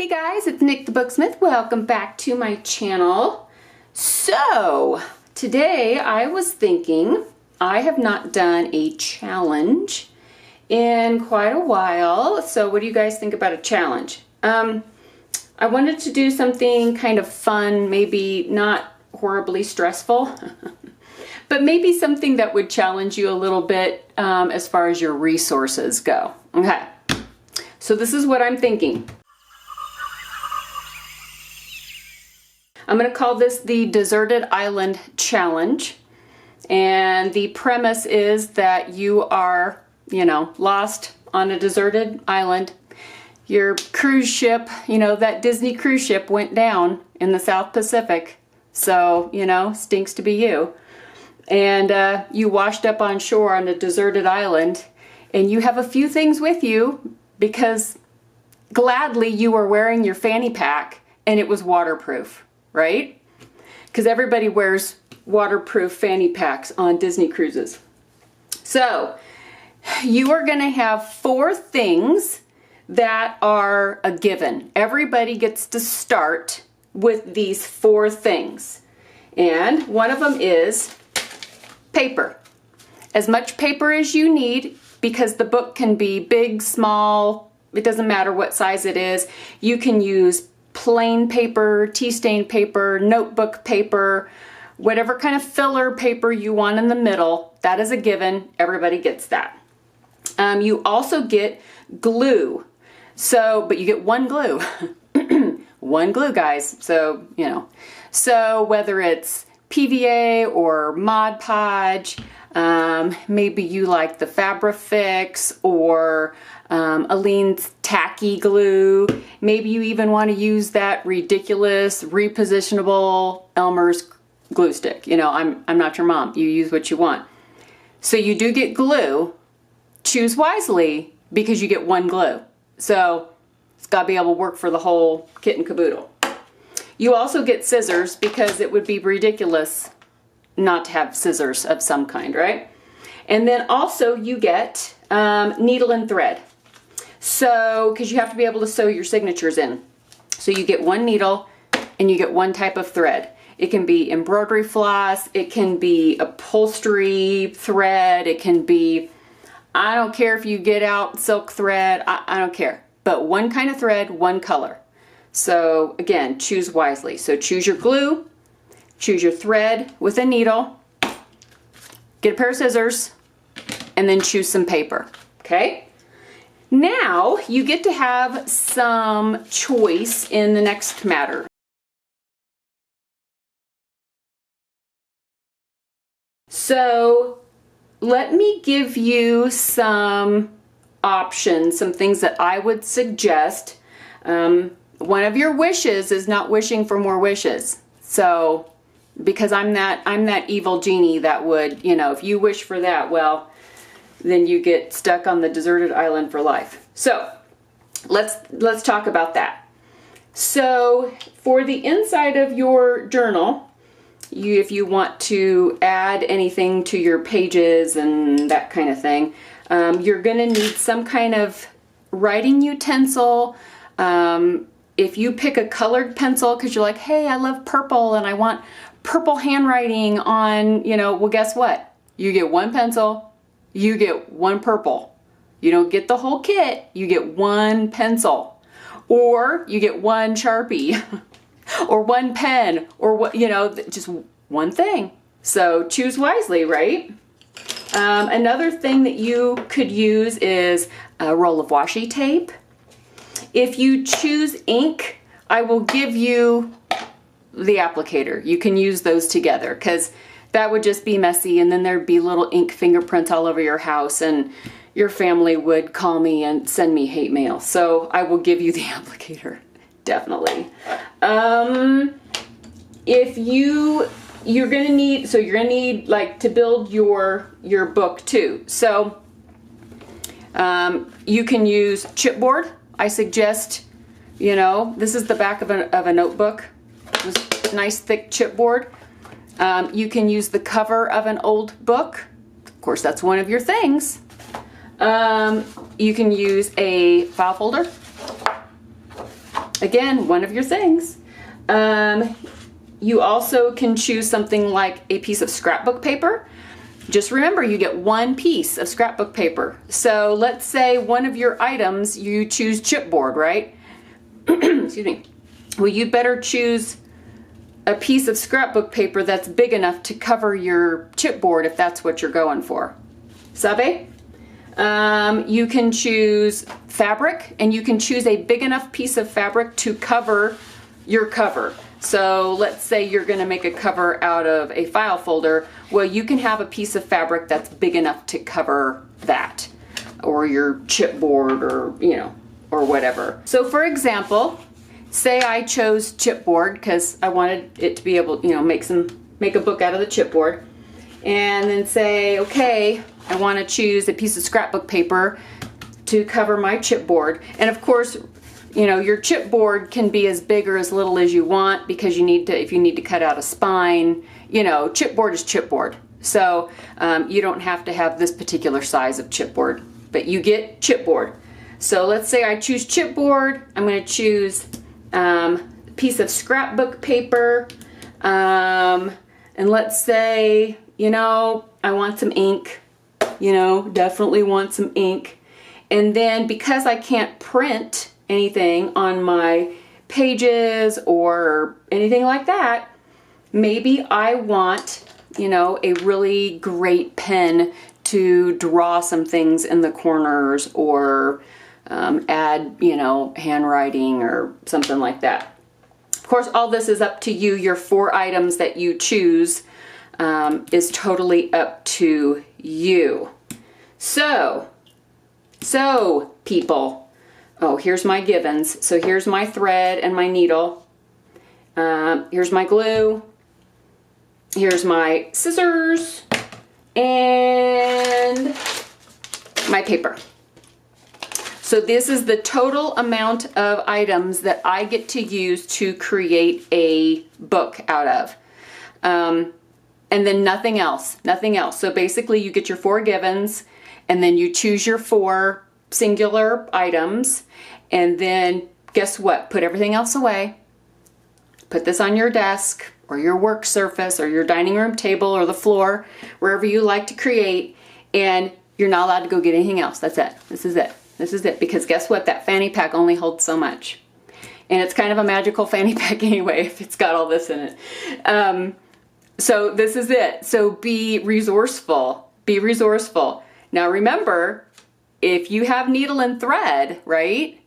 Hey guys, it's Nick the Booksmith. Welcome back to my channel. So, today I was thinking I have not done a challenge in quite a while. So what do you guys think about a challenge? I wanted to do something kind of fun, maybe not horribly stressful, but maybe something that would challenge you a little bit as far as your resources go. Okay, so this is what I'm thinking. I'm going to call this the Deserted Island Challenge. And the premise is that you are, lost on a deserted island. Your cruise ship, that Disney cruise ship went down in the South Pacific. So, stinks to be you. And you washed up on shore on a deserted island. And you have a few things with you because gladly you were wearing your fanny pack and it was waterproof. Right? Because everybody wears waterproof fanny packs on Disney cruises. So you are going to have 4 things that are a given. Everybody gets to start with these 4 things. And one of them is paper. As much paper as you need, because the book can be big, small, it doesn't matter what size it is. You can use plain paper, tea stain paper, notebook paper, whatever kind of filler paper you want in the middle. That is a given. Everybody gets that. You also get glue. But you get one glue. One glue, guys. So, So whether it's PVA or Mod Podge, maybe you like the Fabrifix or Aleene's tacky glue. Maybe you even want to use that ridiculous repositionable Elmer's glue stick. I'm not your mom. You use what you want. So you do get glue. Choose wisely because you get one glue. So it's got to be able to work for the whole kit and caboodle. You also get scissors because it would be ridiculous not to have scissors of some kind, right? And then also you get needle and thread. So, because you have to be able to sew your signatures in. So you get one needle and you get one type of thread. It can be embroidery floss, it can be upholstery thread, it can be, I don't care if you get out silk thread, I don't care. But one kind of thread, one color. So again, choose wisely. So choose your glue, choose your thread with a needle, get a pair of scissors, and then choose some paper, okay? Now you get to have some choice in the next matter. So let me give you some options, some things that I would suggest. One of your wishes is not wishing for more wishes. So because I'm that evil genie that would, if you wish for that, well, then you get stuck on the deserted island for life. So let's talk about that. So for the inside of your journal, if you want to add anything to your pages and that kind of thing, you're going to need some kind of writing utensil. If you pick a colored pencil because you're like, hey, I love purple and I want purple handwriting on, well, guess what? You get one pencil. You get one purple. You don't get the whole kit. You get one pencil. Or you get one Sharpie. Or one pen. Or, just one thing. So choose wisely, right? Another thing that you could use is a roll of washi tape. If you choose ink, I will give you the applicator. You can use those together because that would just be messy and then there'd be little ink fingerprints all over your house and your family would call me and send me hate mail. So I will give you the applicator, definitely. If you're gonna need like to build your book too. So you can use chipboard. I suggest, this is the back of a notebook. This nice thick chipboard. You can use the cover of an old book. Of course, that's one of your things. You can use a file folder. again, one of your things. You also can choose something like a piece of scrapbook paper. Just remember, you get one piece of scrapbook paper. So let's say one of your items, you choose chipboard, right? Excuse me. Well, you better choose a piece of scrapbook paper that's big enough to cover your chipboard if that's what you're going for. Sabe? You can choose fabric, and you can choose a big enough piece of fabric to cover your cover. So let's say you're going to make a cover out of a file folder. Well, you can have a piece of fabric that's big enough to cover that, or your chipboard, or or whatever. So for example, say I chose chipboard because I wanted it to be able, make a book out of the chipboard, and then say, okay, I want to choose a piece of scrapbook paper to cover my chipboard. And of course, your chipboard can be as big or as little as you want, because if you need to cut out a spine, chipboard is chipboard. So you don't have to have this particular size of chipboard, but you get chipboard. So let's say I choose chipboard. I'm going to choose a piece of scrapbook paper, and let's say, I want some ink, definitely want some ink. And then because I can't print anything on my pages or anything like that, maybe I want, a really great pen to draw some things in the corners, or add, handwriting or something like that. Of course, all this is up to you. Your 4 items that you choose is totally up to you. So people, oh, here's my givens. So here's my thread and my needle. Here's my glue. Here's my scissors and my paper. So this is the total amount of items that I get to use to create a book out of. And then nothing else. So basically you get your 4 givens, and then you choose your 4 singular items, and then guess what? Put everything else away. Put this on your desk or your work surface or your dining room table or the floor, wherever you like to create, and you're not allowed to go get anything else. That's it. This is it. This is it, because guess what? That fanny pack only holds so much. And it's kind of a magical fanny pack anyway, if it's got all this in it. So this is it. So be resourceful. Be resourceful. Now remember, if you have needle and thread, right,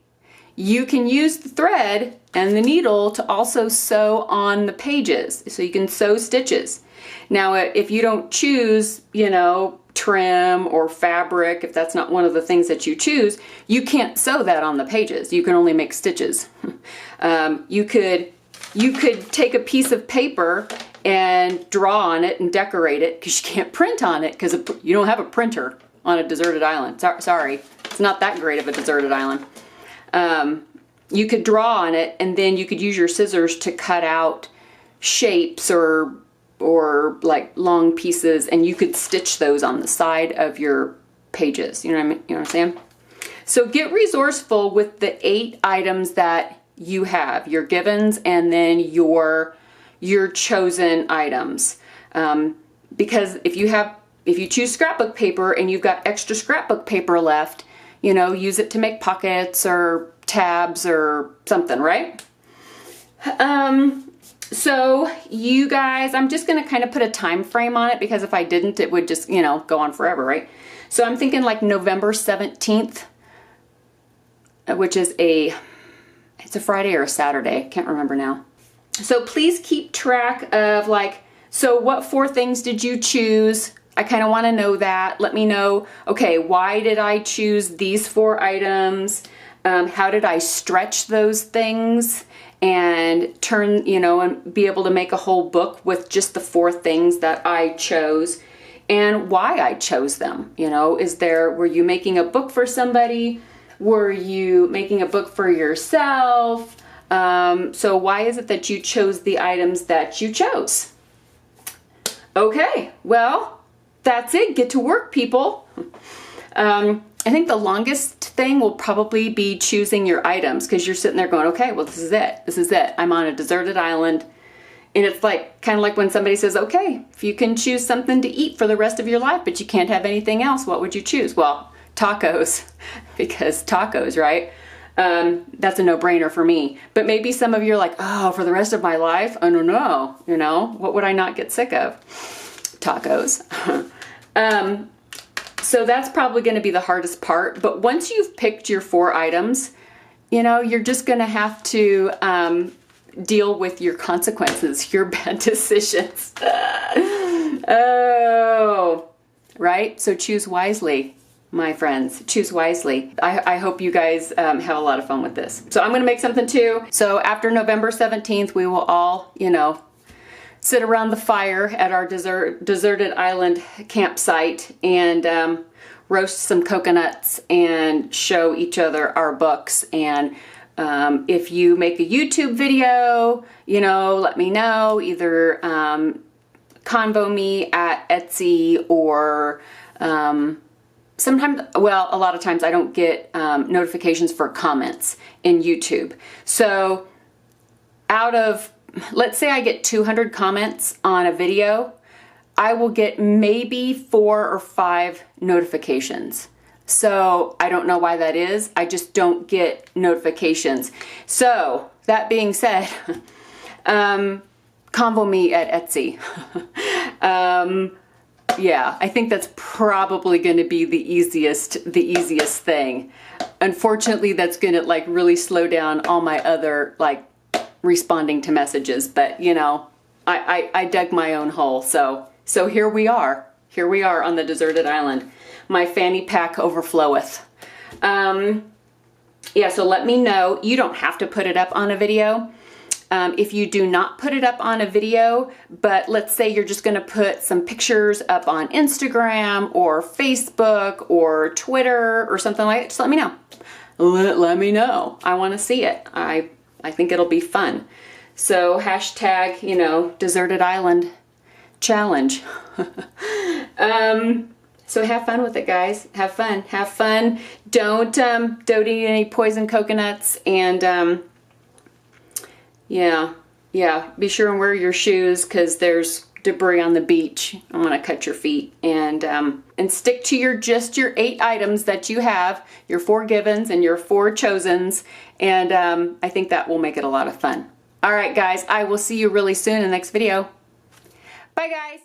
you can use the thread and the needle to also sew on the pages. So you can sew stitches. Now, if you don't choose, trim or fabric, if that's not one of the things that you choose, you can't sew that on the pages. You can only make stitches. You could take a piece of paper and draw on it and decorate it, because you can't print on it because you don't have a printer on a deserted island. Sorry, it's not that great of a deserted island. You could draw on it, and then you could use your scissors to cut out shapes or like long pieces, and you could stitch those on the side of your pages. You know what I mean? You know what I'm saying? So get resourceful with the 8 items that you have, your givens, and then your chosen items. Because if you choose scrapbook paper and you've got extra scrapbook paper left, use it to make pockets or tabs or something, right? So you guys, I'm just going to kind of put a time frame on it, because if I didn't, it would just, go on forever, right? So I'm thinking like November 17th, which is it's a Friday or a Saturday. Can't remember now. So please keep track of so what 4 things did you choose? I kind of want to know that. Let me know, okay, why did I choose these 4 items? How did I stretch those things and turn, and be able to make a whole book with just the 4 things that I chose, and why I chose them? Were you making a book for somebody? Were you making a book for yourself? So why is it that you chose the items that you chose? Okay, well, that's it. Get to work, people. I think the longest thing will probably be choosing your items, because you're sitting there going, okay, well, this is it. This is it. I'm on a deserted island. And it's like, kind of like when somebody says, okay, if you can choose something to eat for the rest of your life, but you can't have anything else, what would you choose? Well, tacos, because tacos, right? That's a no-brainer for me. But maybe some of you are like, oh, for the rest of my life? I don't know. You know, what would I not get sick of? Tacos. So that's probably going to be the hardest part. But once you've picked your 4 items, you know, you're just going to have to deal with your consequences, your bad decisions. Oh, right? So choose wisely, my friends. Choose wisely. I hope you guys have a lot of fun with this. So I'm going to make something too. So after November 17th, we will all, you know, sit around the fire at our deserted island campsite and roast some coconuts and show each other our books. And if you make a YouTube video, you know, let me know. Either convo me at Etsy, or sometimes, well, a lot of times I don't get notifications for comments in YouTube. So out of, let's say I get 200 comments on a video, I will get maybe 4 or 5 notifications. So I don't know why that is. I just don't get notifications. So that being said, convo me at Etsy. Yeah, I think that's probably going to be the easiest thing. Unfortunately, that's going to like really slow down all my other like responding to messages, but you know, I dug my own hole. So here we are on the deserted island. My fanny pack overfloweth. Yeah, so let me know. You don't have to put it up on a video. If you do not put it up on a video, but let's say you're just going to put some pictures up on Instagram or Facebook or Twitter or something like that, just let me know. Let me know. I want to see it. I think it'll be fun. So hashtag, you know, deserted island challenge. So have fun with it, guys. Have fun. Have fun. Don't eat any poison coconuts, and yeah, be sure and wear your shoes, because there's debris on the beach. I want to cut your feet, and stick to your 8 items that you have, your 4 givens and your 4 chosens, and I think that will make it a lot of fun. All right, guys, I will see you really soon in the next video. Bye, guys.